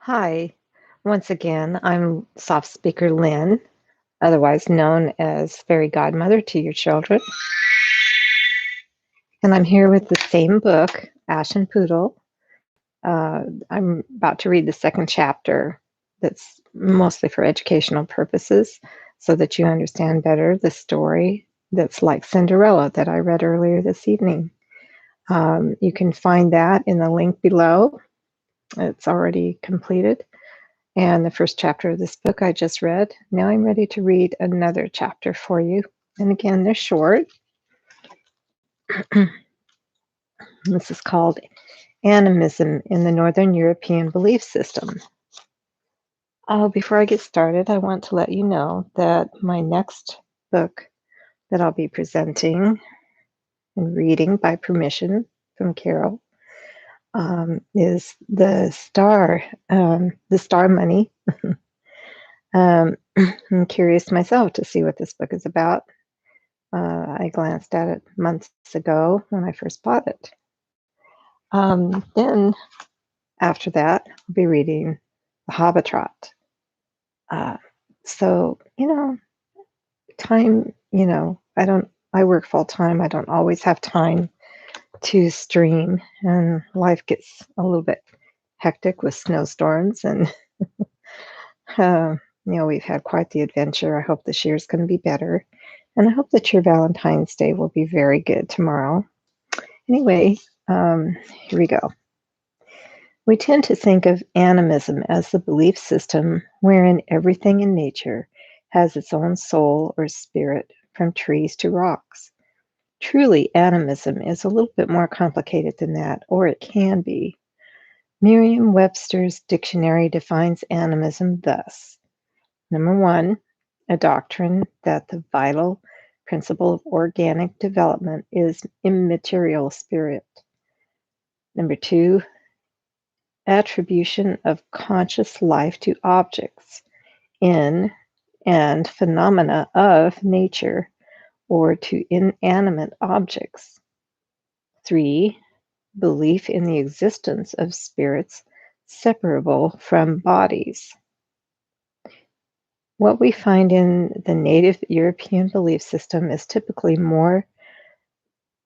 Hi, once again, I'm soft speaker Lynn, otherwise known as fairy godmother to your children. And I'm here with the same book, Aschenputtel. I'm about to read the second chapter that's mostly for educational purposes so that you understand better the story that's like Cinderella that I read earlier this evening. You can find that in the link below. It's already completed. And the first chapter of this book I just read. Now I'm ready to read another chapter for you. And again, they're short. This is called Animism in the Northern European Belief System. Before I get started, I want to let you know that my next book that I'll be presenting and reading by permission from Carol is the Star Money. I'm curious myself to see what this book is about. I glanced at it months ago when I first bought it. Then, after that, I'll be reading The Habitat. So, time, I work full time. I don't always have time to stream, and life gets a little bit hectic with snowstorms. And, we've had quite the adventure. I hope this year's going to be better. And I hope that your Valentine's Day will be very good tomorrow. Anyway, here we go. We tend to think of animism as the belief system wherein everything in nature has its own soul or spirit, from trees to rocks. Truly, animism is a little bit more complicated than that, or it can be. Merriam-Webster's dictionary defines animism thus. Number one, a doctrine that the vital principle of organic development is immaterial spirit. Number two, attribution of conscious life to objects in and phenomena of nature or to inanimate objects. 3, belief in the existence of spirits separable from bodies. What we find in the native European belief system is typically more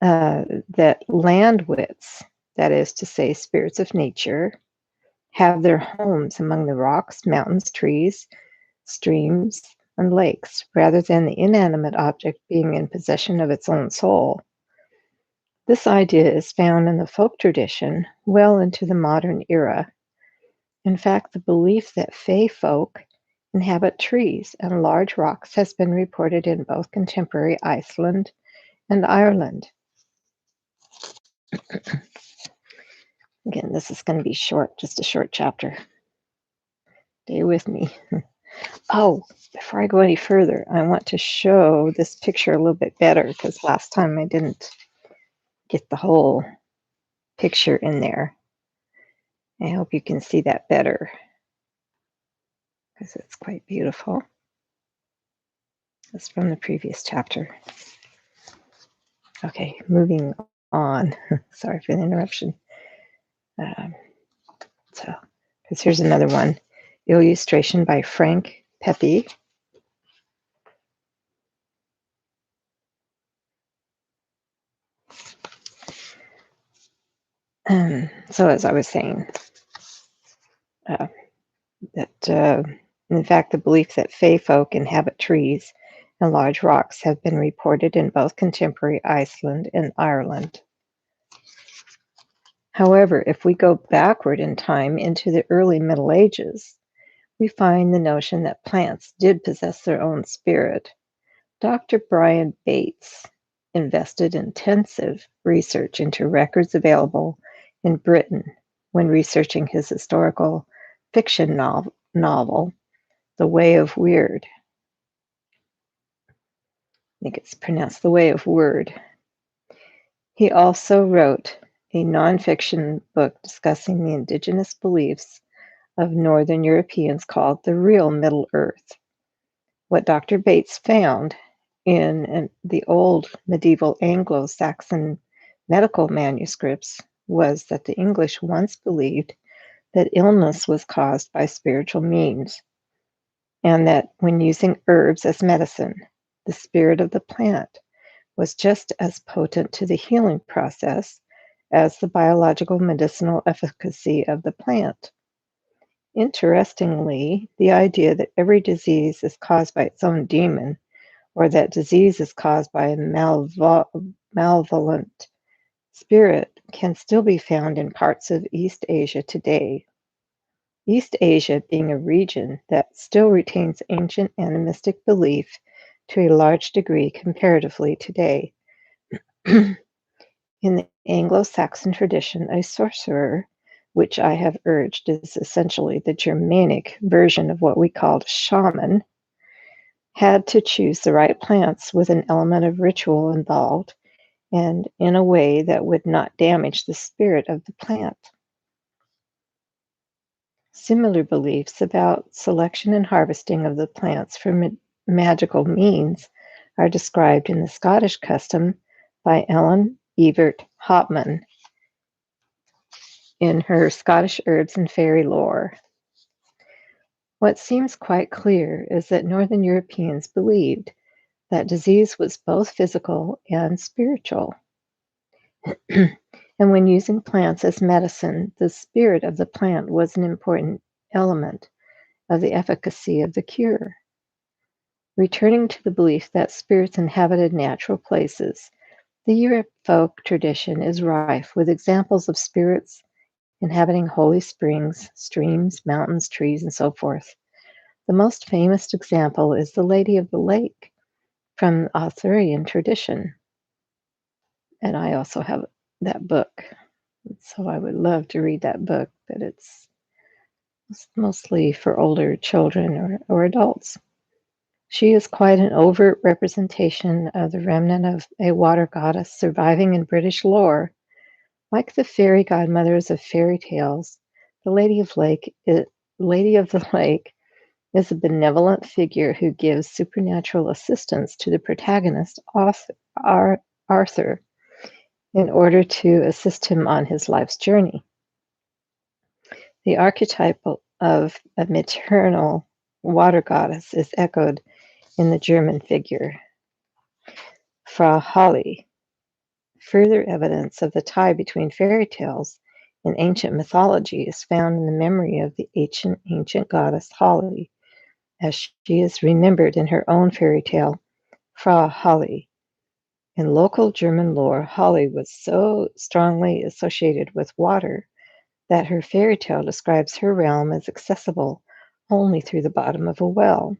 that landwits, that is to say, spirits of nature, have their homes among the rocks, mountains, trees, streams, and lakes, rather than the inanimate object being in possession of its own soul. This idea is found in the folk tradition well into the modern era. In fact, the belief that fae folk inhabit trees and large rocks has been reported in both contemporary Iceland and Ireland. Again, this is going to be short, just a short chapter. Stay with me. Oh, before I go any further, I want to show this picture a little bit better because last time I didn't get the whole picture in there. I hope you can see that better because it's quite beautiful. That's from the previous chapter. Okay, moving on. Sorry for the interruption. Because here's another one. Illustration by Frank Pepe. So as I was saying, in fact, the belief that fae folk inhabit trees and large rocks have been reported in both contemporary Iceland and Ireland. However, if we go backward in time into the early Middle Ages, we find the notion that plants did possess their own spirit. Dr. Brian Bates invested intensive research into records available in Britain when researching his historical fiction novel, The Way of Weird. I think it's pronounced The Way of Word. He also wrote a nonfiction book discussing the indigenous beliefs of Northern Europeans called The Real Middle Earth. What Dr. Bates found in the old medieval Anglo-Saxon medical manuscripts was that the English once believed that illness was caused by spiritual means, and that when using herbs as medicine, the spirit of the plant was just as potent to the healing process as the biological medicinal efficacy of the plant. Interestingly, the idea that every disease is caused by its own demon, or that disease is caused by a malevolent spirit, can still be found in parts of East Asia today. East Asia being a region that still retains ancient animistic belief to a large degree comparatively today. In the Anglo-Saxon tradition, a sorcerer, which I have urged is essentially the Germanic version of what we called shaman, had to choose the right plants with an element of ritual involved and in a way that would not damage the spirit of the plant. Similar beliefs about selection and harvesting of the plants for magical means are described in the Scottish custom by Ellen Evert Hopman in her Scottish Herbs and Fairy Lore. What seems quite clear is that Northern Europeans believed that disease was both physical and spiritual. And when using plants as medicine, the spirit of the plant was an important element of the efficacy of the cure. Returning to the belief that spirits inhabited natural places, the Europe folk tradition is rife with examples of spirits inhabiting holy springs, streams, mountains, trees, and so forth. The most famous example is the Lady of the Lake from the Arthurian tradition. And I also have that book. So I would love to read that book, but it's mostly for older children or adults. She is quite an overt representation of the remnant of a water goddess surviving in British lore. Like the fairy godmothers of fairy tales, the Lady of the Lake is a benevolent figure who gives supernatural assistance to the protagonist, Arthur, in order to assist him on his life's journey. The archetype of a maternal water goddess is echoed in the German figure, Frau Holly. Further evidence of the tie between fairy tales and ancient mythology is found in the memory of the ancient goddess Holly, as she is remembered in her own fairy tale, Frau Holly. In local German lore, Holly was so strongly associated with water that her fairy tale describes her realm as accessible only through the bottom of a well.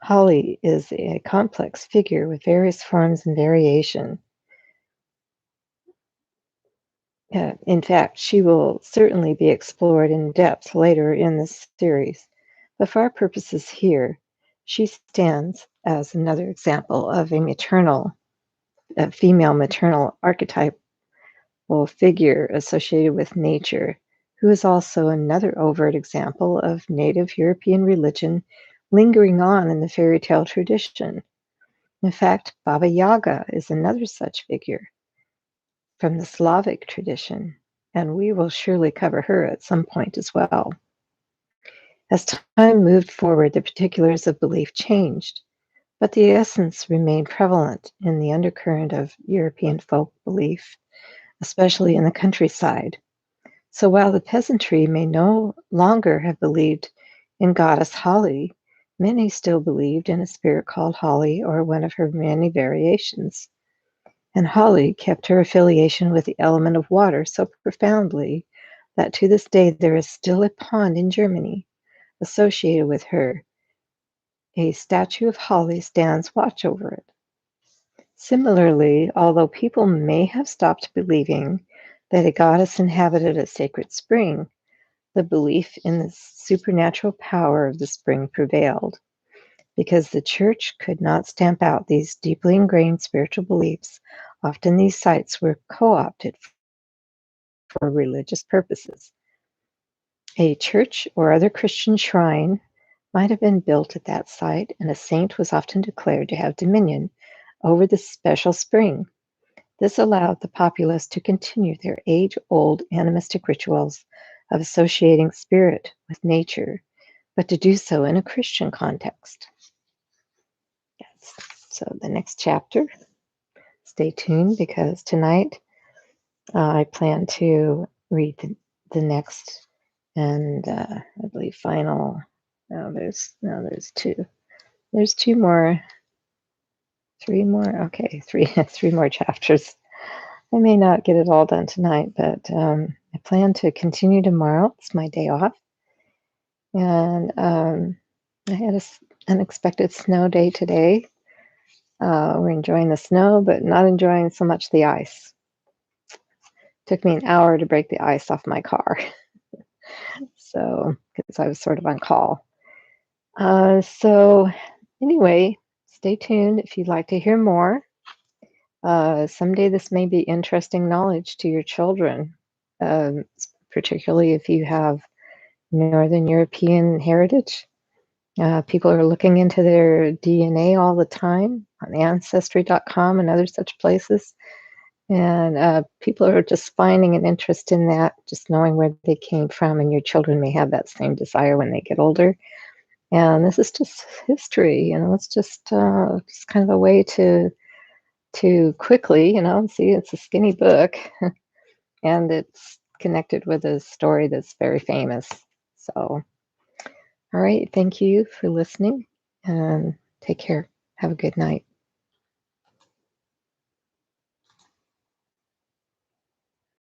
Holly is a complex figure with various forms and variation. In fact, she will certainly be explored in depth later in this series. But for our purposes here, she stands as another example of a female maternal archetypal figure associated with nature, who is also another overt example of native European religion lingering on in the fairy tale tradition. In fact, Baba Yaga is another such figure from the Slavic tradition, and we will surely cover her at some point as well. As time moved forward, the particulars of belief changed, but the essence remained prevalent in the undercurrent of European folk belief, especially in the countryside. So while the peasantry may no longer have believed in goddess Holly, many still believed in a spirit called Holly or one of her many variations. And Holly kept her affiliation with the element of water so profoundly that to this day there is still a pond in Germany associated with her. A statue of Holly stands watch over it. Similarly, although people may have stopped believing that a goddess inhabited a sacred spring, the belief in the supernatural power of the spring prevailed. Because the church could not stamp out these deeply ingrained spiritual beliefs, often these sites were co-opted for religious purposes. A church or other Christian shrine might have been built at that site, and a saint was often declared to have dominion over the special spring. This allowed the populace to continue their age-old animistic rituals of associating spirit with nature, but to do so in a Christian context. Yes. So the next chapter, stay tuned, because tonight I plan to read the next and I believe final. There's two. There's two more, three more. Okay, three more chapters. I may not get it all done tonight, but I plan to continue tomorrow. It's my day off, and I had an unexpected snow day today. We're enjoying the snow, but not enjoying so much the ice. Took me an hour to break the ice off my car. So, because I was sort of on call. So anyway, stay tuned if you'd like to hear more. Someday this may be interesting knowledge to your children, particularly if you have Northern European heritage. People are looking into their DNA all the time on Ancestry.com and other such places. And people are just finding an interest in that, just knowing where they came from, and your children may have that same desire when they get older. And this is just history, it's just kind of a way to quickly, see, it's a skinny book, and it's connected with a story that's very famous. So, all right, thank you for listening, and take care. Have a good night.